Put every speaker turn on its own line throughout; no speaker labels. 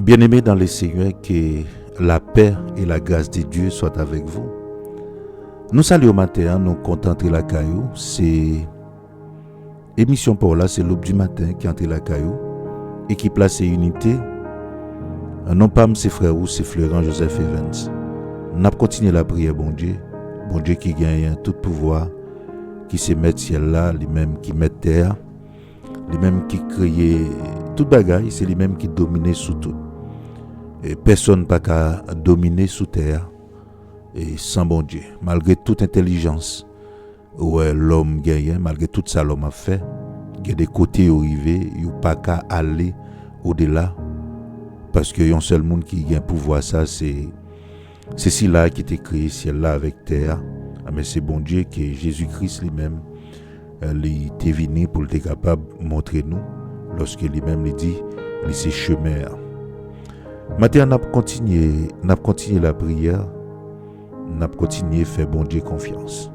Bien-aimés dans le Seigneur, que la paix et la grâce de Dieu soient avec vous. Nous saluons matin, nous contenter la caillou. C'est émission pour là, c'est l'aube du matin qui entre la caillou et qui place unité. Non pas ses frères ou ses Florent Joseph Evans. Nous avons continué la prière, bon Dieu qui gagne tout pouvoir, qui se met ciel là, lui-même qui met terre, lui-même qui crée toute bagaille, c'est lui-même qui domine sous tout. Et personne pas qu'à dominer sous terre et sans bon Dieu. Malgré toute intelligence, l'homme gagne, malgré tout ça l'homme a fait, il y a des côtés arrivés, il n'y a pas qu'à aller au-delà. Parce qu'il y a un seul monde qui a pouvoir ça, c'est ci là qui était créé ciel là avec terre. Mais c'est bon Dieu que Jésus-Christ lui-même, il était venu pour être capable de montrer nous, lorsque lui-même il dit, il c'est chemin. Maintenant, on a continué la prière, on a continué à faire bon Dieu confiance.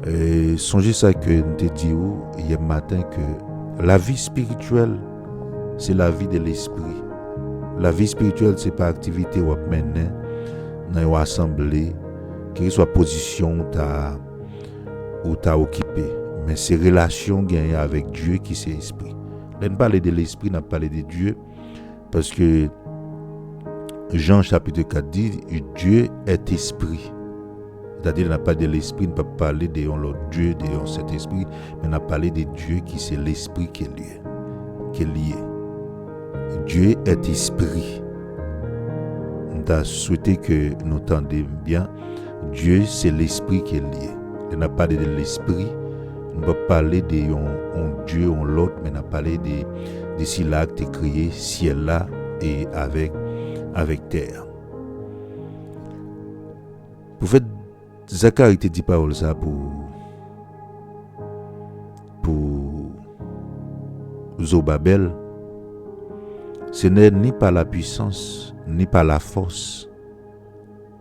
Et songez ça que nous te dit hier matin que la vie spirituelle, c'est la vie de l'esprit. La vie spirituelle, c'est pas activité ou mener dans une assemblée, quelle soit position ou t'as occupé, mais c'est relation gagnées avec Dieu qui c'est esprit. Là, on parle de l'esprit, on parle de Dieu, parce que Jean chapitre 4 dit Dieu est esprit. C'est-à-dire, on n'a pas de l'esprit, on ne peut pas parler de l'autre Dieu, de cet esprit, mais on a parlé de Dieu qui c'est l'esprit qui est lié. Dieu est esprit. On a souhaité que nous entendions bien. Dieu, c'est l'esprit qui est lié. On n'a pas parlé de l'esprit. On ne peut pas parler de Dieu, l'autre, mais on a parlé de ce là qui est créé, ciel là, et avec terre. Pour faire Zacharie te dit parole ça pour Zobabel. Ce n'est ni par la puissance, ni par la force.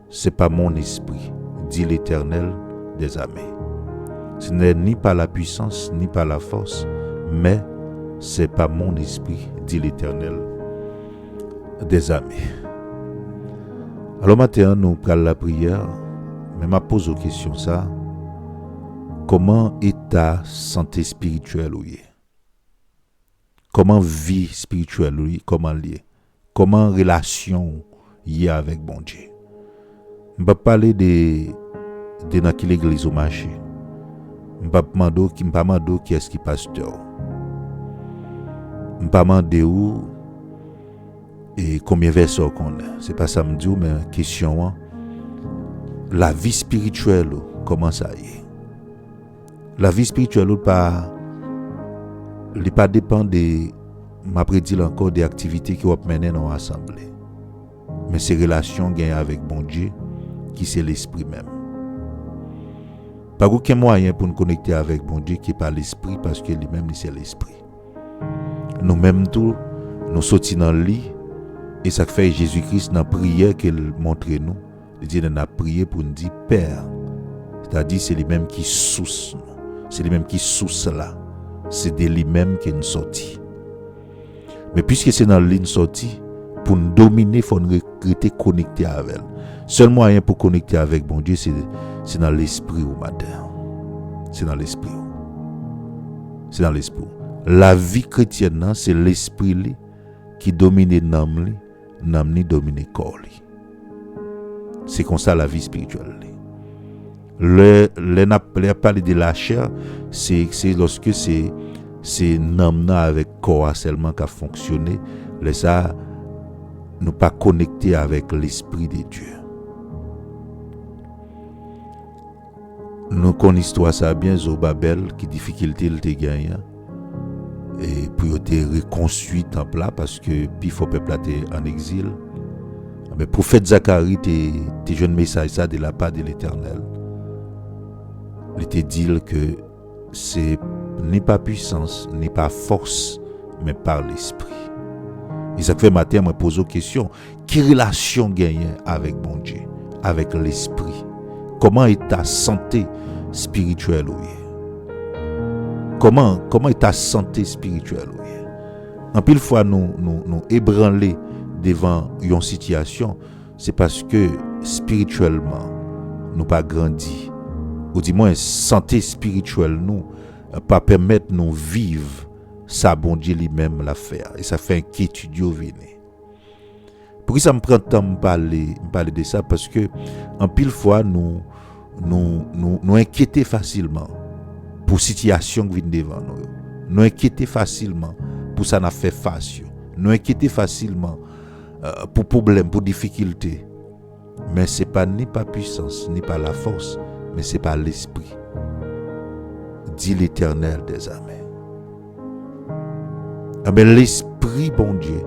C'est pas mon esprit, dit l'Éternel des armées. Ce n'est ni par la puissance, ni par la force, mais c'est pas mon esprit, dit l'Éternel des armées. Alors maintenant, nous prenons la prière, mais je pose aux questions ça. Comment est ta santé spirituelle ou comment vie spirituelle ou comment lié? Comment relation y a avec bon Dieu? Je vais parler de dans quelle église au marché. Je vais demander qui est-ce qui pasteur. Je vais demander où et combien de versets qu'on a. C'est pas ça me dit, mais question la vie spirituelle, comment ça y est? La vie spirituelle pas dépend de m'a prédit encore des activités qui vont mener dans l'assemblée. Mais c'est relations gagnées avec bon Dieu qui c'est l'esprit même. Pas aucun moyen pour nous connecter avec bon Dieu qui est pas l'esprit parce que lui-même c'est l'esprit. Nous-mêmes tout nous sortis dans le lit et ça fait Jésus-Christ dans la prière qu'il montre nous. Il dit dans la prière pour nous dire Père. C'est-à-dire c'est lui-même qui source. C'est lui-même qui source là. C'est de lui-même qui nous sorti. Mais puisque c'est dans l'île sortie, pour nous dominer, il faut nous rester connecté avec elle. Seul moyen pour connecter avec bon Dieu, c'est dans l'esprit au matin. C'est dans l'esprit. C'est dans l'esprit. La vie chrétienne, c'est l'esprit qui domine l'âme, l'âme domine le corps. C'est comme ça la vie spirituelle. Le parler de la chair, c'est lorsque c'est l'âme avec le corps seulement qui a fonctionné, ça nous pas connecté avec l'esprit de Dieu. Nous connaissons l'histoire ça bien Zobabel qui difficulté il te gagne et pour te reconstruire temple là parce que puis faut peuple en exil. Mais prophète Zacharie te jeune message ça de la part de l'Éternel. Il te dit que c'est ni par puissance, ni par force, mais par l'esprit. Et ça fait matin, je me pose une question. Quelle relation gagne avec mon Dieu, avec l'esprit? Comment est ta santé spirituelle? Comment est ta santé spirituelle? En pile fois, nous ébranler devant une situation, c'est parce que spirituellement, nous pas grandi. Ou du moins, santé spirituelle nous, pas permettre nous vivre ça, bon Dieu lui-même l'a fait. Et ça fait inquiétude au venir. Pourquoi ça me prend le temps de parler de ça? Parce que, en pile fois, nous inquiéter facilement pour situation qui vient devant nous. Nous inquiéter facilement pour ça n'a fait face. Nous inquiéter facilement pour problèmes, pour difficultés. Mais ce n'est pas ni par puissance, ni par la force, mais c'est par l'esprit. Dit l'Éternel des armées. Mais l'esprit, bon Dieu,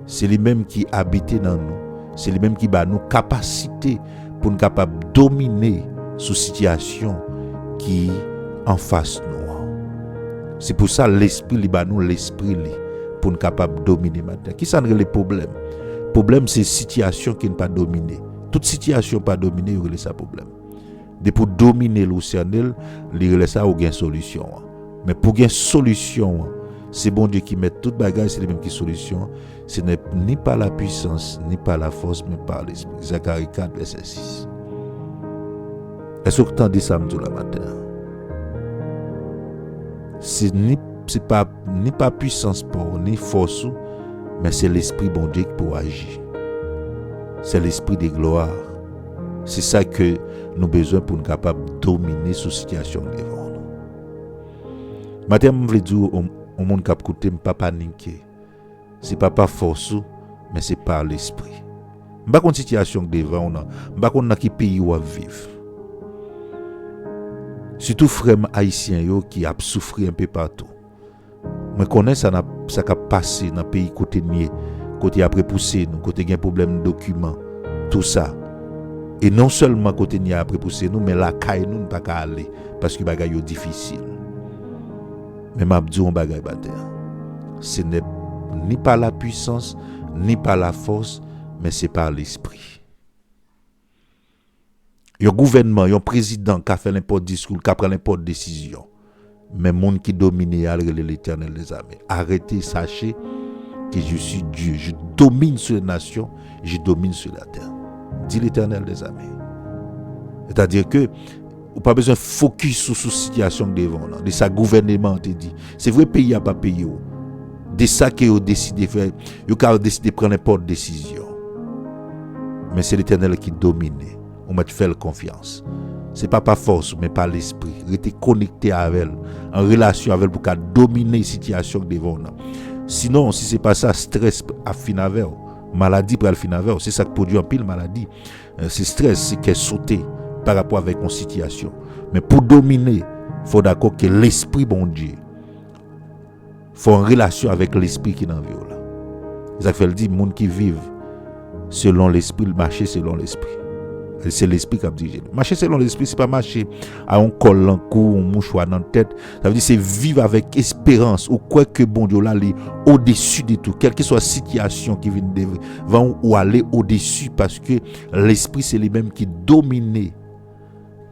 c'est lui-même qui habite dans nous. C'est lui-même qui a nous capacité pour nous capables de dominer sous situation qui en face nous. C'est pour ça l'esprit li ba nous l'esprit li pour nous capables de dominer maintenant. Qui sont les problèmes? Le problème c'est situation qui n'est pas dominée. Toute situation pas dominée, il y a ça problème. De pour dominer l'océan, il y a ça ou gain solution. Mais pour gain solution, c'est bon Dieu qui met toute bagage, c'est le même qui solution. Ce n'est ni par la puissance, ni par la force, mais par l'esprit. Zacharie 4, verset 6. Est-ce que tu entends ça la matin? C'est pas puissance pour ni force, mais c'est l'esprit bon Dieu qui peut agir. C'est l'esprit de gloire. C'est ça que nous avons besoin pour nous capables de dominer cette situation devant nous. Matin, je veux dire au monde qui a écouté, pas paniquer. C'est pas par force, mais c'est par l'esprit. Je ne sais pas une situation devant nous, je ne sais pas dans quel pays où vivre. Surtout frères haïtiens qui a souffert un peu partout. Je connais ça qui a passé dans le pays côté nié, côté après poussé, côté gain problème de documents, tout ça. Et non seulement côté nié après poussé nous, mais la caille nous pas qu'à aller parce que bagay yo difficile. Mais m'a dit on bagay bater. Ce n'est ni par la puissance, ni par la force, mais c'est par l'esprit. Un gouvernement, un président qui a fait n'importe discours, qui a pris n'importe décision. Mais le monde qui domine l'Éternel des armées. Arrêtez, sachez que je suis Dieu. Je domine sur les nations, je domine sur la terre. Dit l'Éternel des armées. C'est-à-dire que vous n'avez pas besoin de focus sur cette situation devant. De sa gouvernement, te dit. C'est vrai, le pays n'a pas payé. De ça que vous décidez de faire. Vous avez décidé de prendre n'importe décision. Mais c'est l'Éternel qui domine. On m'a fait confiance. Ce n'est pas par force, mais par l'esprit. Restez connecté avec elle, en relation avec elle pour qu'elle domine la situation devant nous. Sinon, si ce n'est pas ça, stress à fin avec maladie pour le fin avec c'est ça qui produit un pile maladie. C'est stress, c'est qu'elle saute par rapport avec une situation. Mais pour dominer, il faut d'accord que l'esprit, bon Dieu, faut en relation avec l'esprit qui est dans la vie. C'est ça que fait dit, les gens qui vivent selon l'esprit, marcher selon l'esprit. C'est l'esprit qui a dirigé. Marcher selon l'esprit, ce n'est pas marcher à un col en cou, un mouchoir dans la tête. Ça veut dire c'est vivre avec espérance ou quoi que bon Dieu là, au-dessus de tout. Quelle que soit la situation qui vient devant ou aller au-dessus parce que l'esprit c'est lui-même qui domine.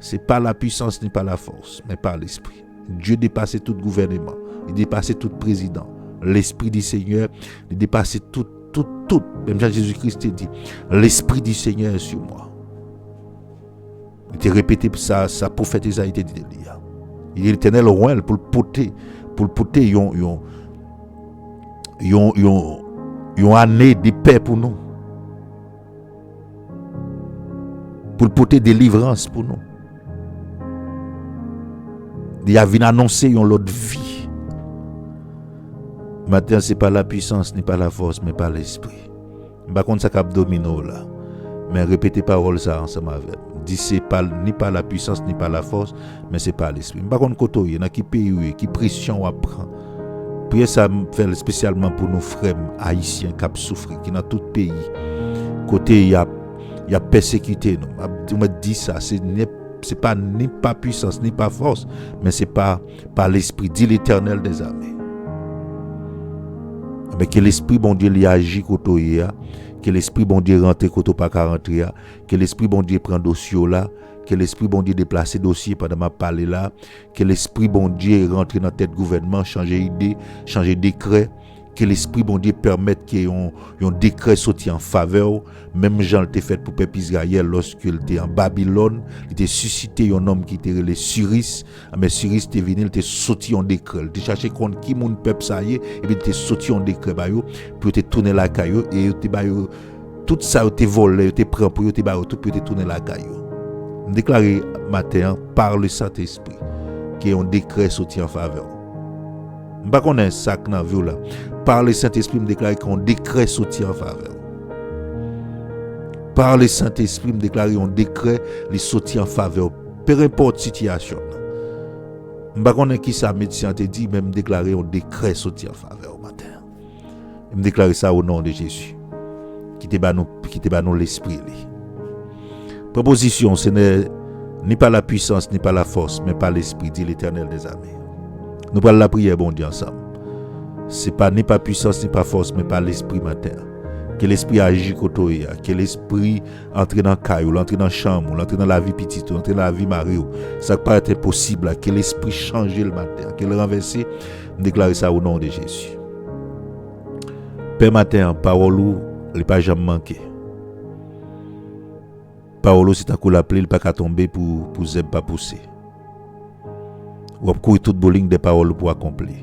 Ce n'est pas la puissance ni pas la force, mais par l'esprit. Dieu dépasse tout gouvernement, il dépasse tout président. L'esprit du Seigneur, il dépasse tout. Même Jésus-Christ dit, l'esprit du Seigneur est sur moi. Il t'a répété ça prophète Isaïe dit. Il est l'Éternel au loin pour le porter yon année de paix pour nous. Pour le porter délivrance pour nous. Il a venu annoncer une autre vie. Maintenant, ce n'est pas la puissance, ni pas la force, mais par l'esprit. Par contre, ça cap domino là. Mais répétez parole ça ensemble avec. Dit c'est pas ni par la puissance ni par la force, mais c'est par l'esprit. Par contre, côté il y a qui pays qui pression à prendre. Puis ça fait spécialement pour nos frères haïtiens qui souffrent, qui dans tout pays. Côté il y a persécuté nous. On m'a dit ça, c'est pas ni par puissance ni par force, mais c'est par l'esprit, dit l'Éternel des armées. Mais que l'esprit bon Dieu lui agit côté que l'esprit bon Dieu rentre côté pas rentrer, que l'esprit bon Dieu prend dossier là, que l'esprit bon Dieu déplacer dossier pendant ma parler là, que l'esprit bon Dieu rentre dans tête gouvernement, changer idée, changer décret, que l'Esprit bon Dieu permette qu'il y ait un décret sorti en faveur. Même Jean l'était fait pour peuple Israël lorsqu'il était en Babylone. Il était suscité un homme qui était le Cyrus. Mais Cyrus était venu, il était sorti en décret. Il était cherché contre qui mon peuple ça y est. Et puis il était sorti en décret. Puis il était tourné la caillou. Et il était tout ça il était volé, il était pris pour il était tout puis il était tourné la caillou. Déclaré matin par le Saint-Esprit qu'il y a un décret sorti en faveur. Je ne sais pas qu'on a un sac dans la vie là. Par le Saint-Esprit, me déclare qu'on décret sorti en faveur. Par le Saint-Esprit, me déclare qu'on décret les sorti en faveur. Peu importe situation. Je ne sais pas qu'on a qui ça médecin te dit, mais me déclarer qu'on décret sorti en faveur au matin. Je me déclare ça au nom de Jésus. Qui te bat nous l'esprit. Proposition, ce n'est ni par la puissance, ni par la force, mais par l'esprit, dit l'Éternel des armées. Nous parlons la prière, bon Dieu, ensemble. Ce n'est pas ni par puissance, ni par force, mais par l'esprit matin. Que l'esprit agit côté, que l'esprit entre dans le caillou, entre dans la chambre, entre dans la vie petite, entre dans la vie mariée. Ça paraît impossible, que l'esprit change le matin, que le renverser, déclarer ça au nom de Jésus. Père matin, parole ou, il n'est pas jamais manqué. Parole c'est un coup l'appelé, il n'est pas qu'à tomber pour zèbre pas pousser. Ou courir toute bowling des paroles pour accomplir.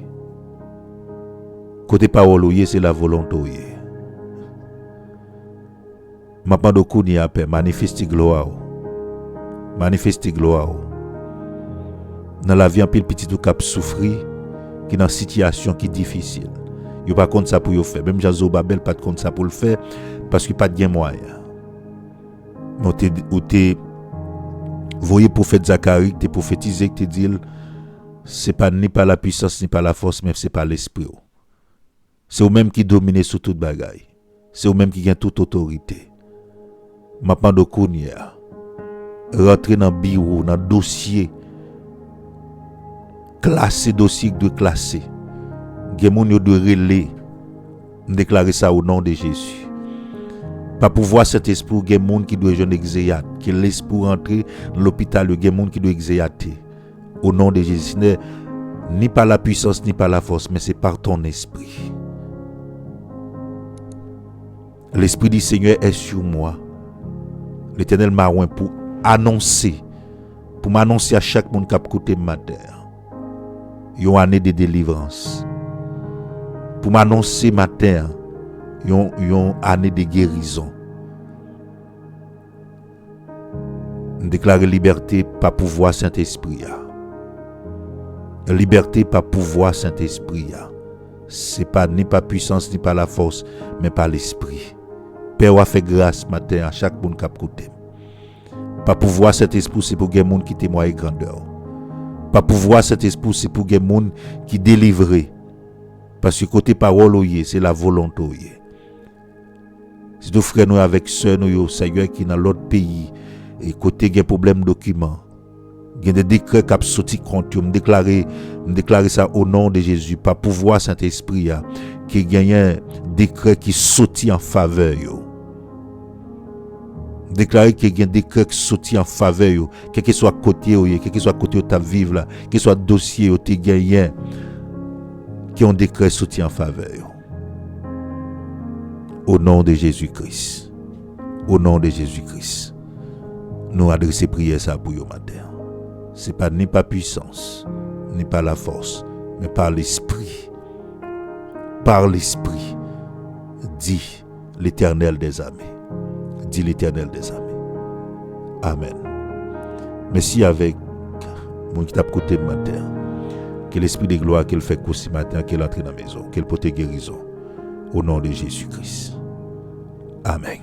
Côté parole c'est la volonté. Maintenant de coup ni à paix, manifester gloire. Manifester gloire. Dans la vie en pile petit tout cap souffrir qui dans situation qui difficile. Yo pas compte ça pour yo faire, même Jazo Babel pas compte ça pour le faire parce qu'il pas de gain moyen. Ou te voyez prophète Zacharie, te prophétisé que te dit c'est pas ni par la puissance ni par la force, mais c'est par l'esprit. C'est eux même qui domine sur toute bagaille. C'est eux même qui gagne toute autorité. Maintenant de kounia rentrer dans bureau, dans dossier, classer dossier de classer. Gen moun yo de relais, déclarer ça au nom de Jésus. Pas pouvoir cet esprit, gen moun qui doit jeune exéat, que l'esprit rentrer dans l'hôpital, gen moun qui doit exéater. Au nom de Jésus, ni par la puissance ni par la force, mais c'est par ton esprit. L'esprit du Seigneur est sur moi. L'Éternel m'a oint pour annoncer, pour m'annoncer à chaque monde qui a côté ma terre, une année de délivrance. Pour m'annoncer matin, une année de guérison. Déclarer liberté par pouvoir Saint-Esprit. Liberté par pouvoir Saint-Esprit. C'est pas ni par puissance ni par la force, mais par l'Esprit. Père a fait grâce matin à chaque monde qui a côté. Par pouvoir Saint-Esprit, c'est pour les gens qui témoignent grandeur. Par pouvoir Saint-Esprit, c'est pour les gens qui délivrent. Parce que côté parole, c'est la volonté. Si nous frères nous avec sœurs nous, Seigneur qui dans l'autre pays, et côté il y a problème de documents, il y a des décrets qui sont sortis contre nous, déclarer ça au nom de Jésus, par pouvoir Saint-Esprit, qui gagne un décret qui sorti en faveur. Déclarer qu'il y a un décret qui sorti en faveur, quel que soit côté, quel que soit côté où tu vivre là, quel que soit dossier où tu gagné, qui ont décret sorti en faveur. Au nom de Jésus-Christ. Au nom de Jésus-Christ. Nous adresser prière ça pour vous matin. Ce n'est pas ni par puissance, ni par la force, mais par l'esprit. Par l'esprit, dit l'Éternel des armées. Dit l'Éternel des armées. Amen. Merci avec mon qui t'a côté de matin. Que l'esprit de gloire qu'elle fait courir ce matin, qu'elle entre dans la maison, qu'elle porte guérison. Au nom de Jésus-Christ. Amen.